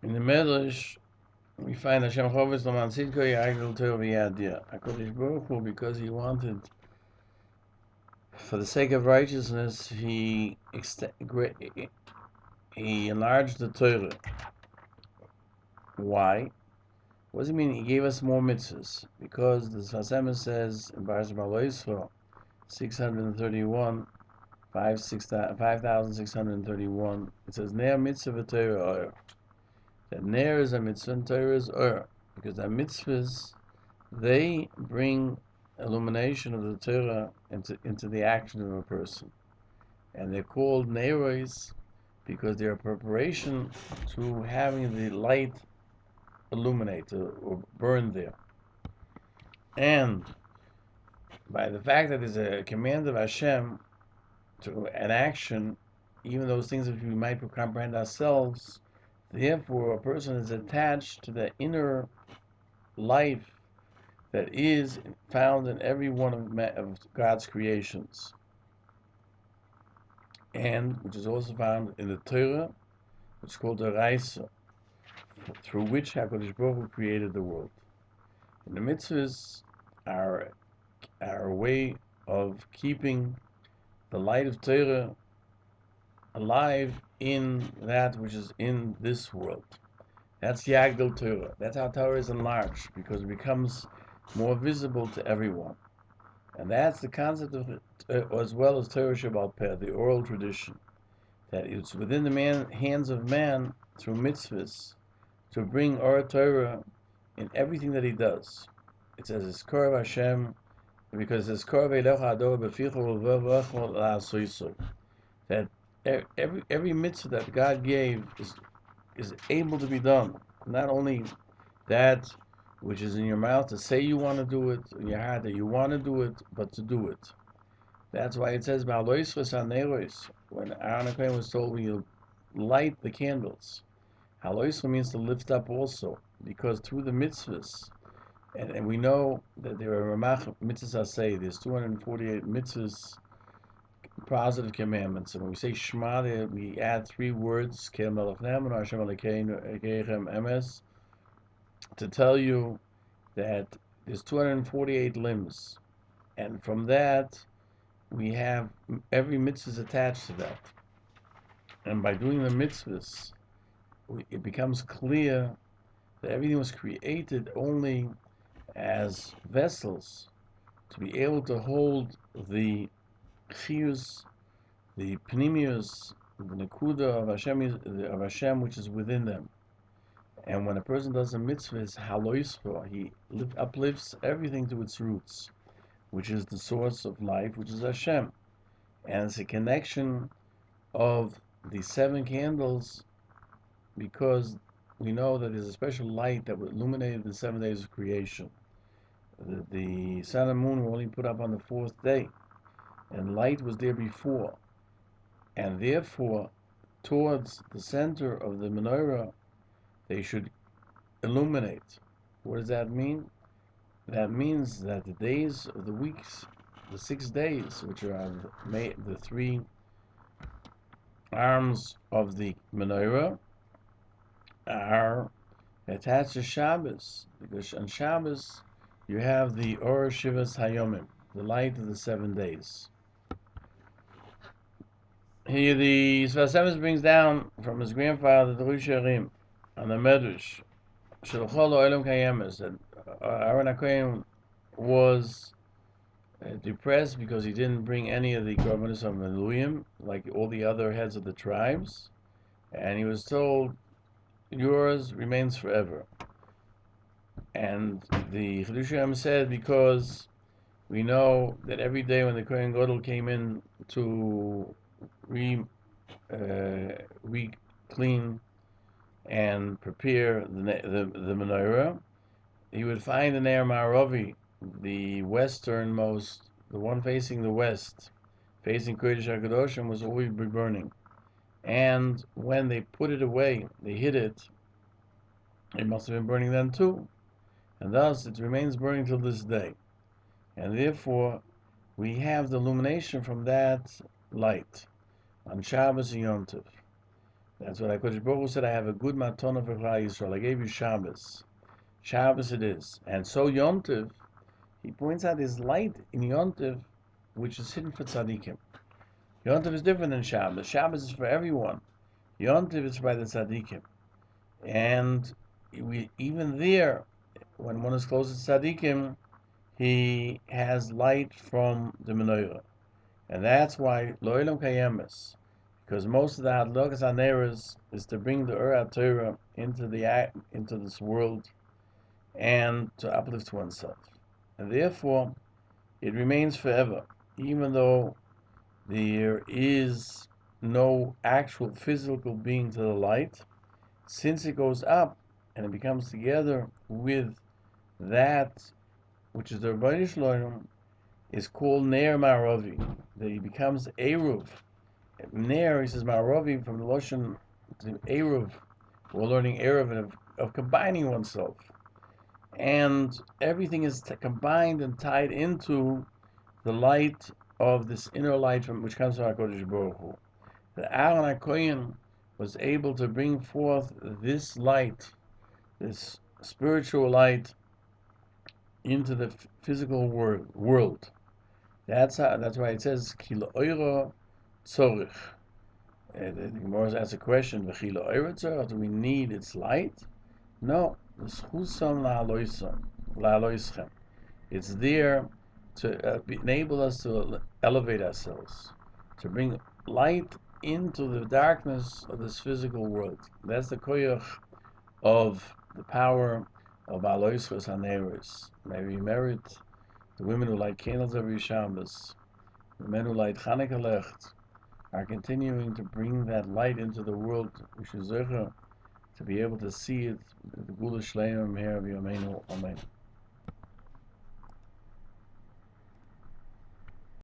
In the Medrash, we find Hashem Chovetz Laman Tzidko Ya'agdil Torah V'Yadia. HaKadosh Baruch Hu, because He wanted, for the sake of righteousness, He enlarged the Torah. Why? What does it mean? He gave us more mitzvahs. Because the Sfas Emes says in Bihaaloschoh 631, 5,631, it says, Ner mitzvah Torah or. That Ner is a mitzvah and Torah is or. Because the mitzvahs, they bring illumination of the Torah into the action of a person. And they're called Neros because they're a preparation to having the light illuminate or burn there. And by the fact that there's a command of Hashem to an action, even those things that we might comprehend ourselves, therefore a person is attached to the inner life that is found in every one of God's creations, and which is also found in the Torah, which is called the Raisa, through which HaKadosh Baruch Hu created the world. And the mitzvahs are a way of keeping the light of Torah alive in that which is in this world. That's Yagdil Torah. That's how Torah is enlarged, because it becomes more visible to everyone. And that's the concept of as well as Torah Shebaal Peh, the oral tradition, that it's within the hands of man through mitzvahs to bring Or Torah in everything that he does. It says it's Korav Hashem, because it's Korav Elecha Ador Beficha U'Ve'Ve'Echol La'asoisoi. That every mitzvah that God gave is able to be done. Not only that which is in your mouth to say you want to do it, in your heart that you want to do it, but to do it. That's why it says when Aaron HaKohen was told when you light the candles. Haloisra means to lift up also, because through the mitzvahs, and we know that there are mitzvahs say there's 248 mitzvahs, positive commandments, and when we say Shema, we add 3 words, Emes, to tell you that there's 248 limbs, and from that we have every mitzvah is attached to that. And by doing the mitzvahs, it becomes clear that everything was created only as vessels to be able to hold the shiurs, the pnimius, the nekuda of Hashem, which is within them. And when a person does a mitzvah, it's haloisro, he uplifts everything to its roots, which is the source of life, which is Hashem. And it's a connection of the 7 candles, because we know that there's a special light that illuminated the 7 days of creation. The sun and moon were only put up on the 4th day, and light was there before. And therefore, towards the center of the menorah, they should illuminate. What does that mean? That means that the days of the weeks, the 6 days, which are the 3 arms of the menorah, are attached to Shabbos, because on Shabbos you have the Or Shivas Hayomim, the light of the 7 days. Here the Sfas Emes brings down from his grandfather, the Rishonim, on the Medrash, Shelchol Olam Kayemes, that Aaron HaKohen was depressed because he didn't bring any of the korbanos of Meluyim, like all the other heads of the tribes, and he was told, yours remains forever. And the Chedushim said, because we know that every day when the Kohen Gadol came in to re-clean and prepare the menorah, he would find the Ner Ma'aravi, the westernmost, the one facing the west, facing Kodesh HaKadoshim, was always burning. And when they put it away, they hid it, it must have been burning then too. And thus it remains burning till this day. And therefore, we have the illumination from that light on Shabbos and Yom Tov. That's what HaKadosh Baruch Hu said, I have a good matana for Klal Yisrael. I gave you Shabbos. Shabbos it is. And so Yontiv, he points out his light in Yontiv, which is hidden for tzaddikim. Yontiv is different than Shabbos. Shabbos is for everyone. Yontiv is by the tzaddikim. And even there, when one is close to tzaddikim, he has light from the menorah. And that's why Lo'ilam Kayemes, because most of the Hadlokas Haneras is to bring the Hatorah into this world and to uplift oneself. And therefore, it remains forever, even though there is no actual physical being to the light. Since it goes up and it becomes together with that which is the Rebbeinu Shalom, is called Ner Ma'aravi, that he becomes Eruv. Ner, he says Ma'aravi from the Lashon to Eruv. We're learning Eruv of combining oneself. And everything is combined and tied into the light of this inner light which comes from HaKadosh Baruch Hu. The Aaron HaKohen was able to bring forth this light, this spiritual light, into the physical world. That's why it says Ki la'oira tzorich. The Gemara asks a question: V'chi la'oira tzorich? Do we need its light? No. L'schusam la'aloischem. It's there to enable us to elevate ourselves, to bring light into the darkness of this physical world. That's the koyach of the power of Bihaaloschoh haneros. May we merit the women who light candles every Shabbos, the men who light Chanukah Licht, are continuing to bring that light into the world, which is to be able to see it, the Gula Shleim here of Yomeinu. Amen.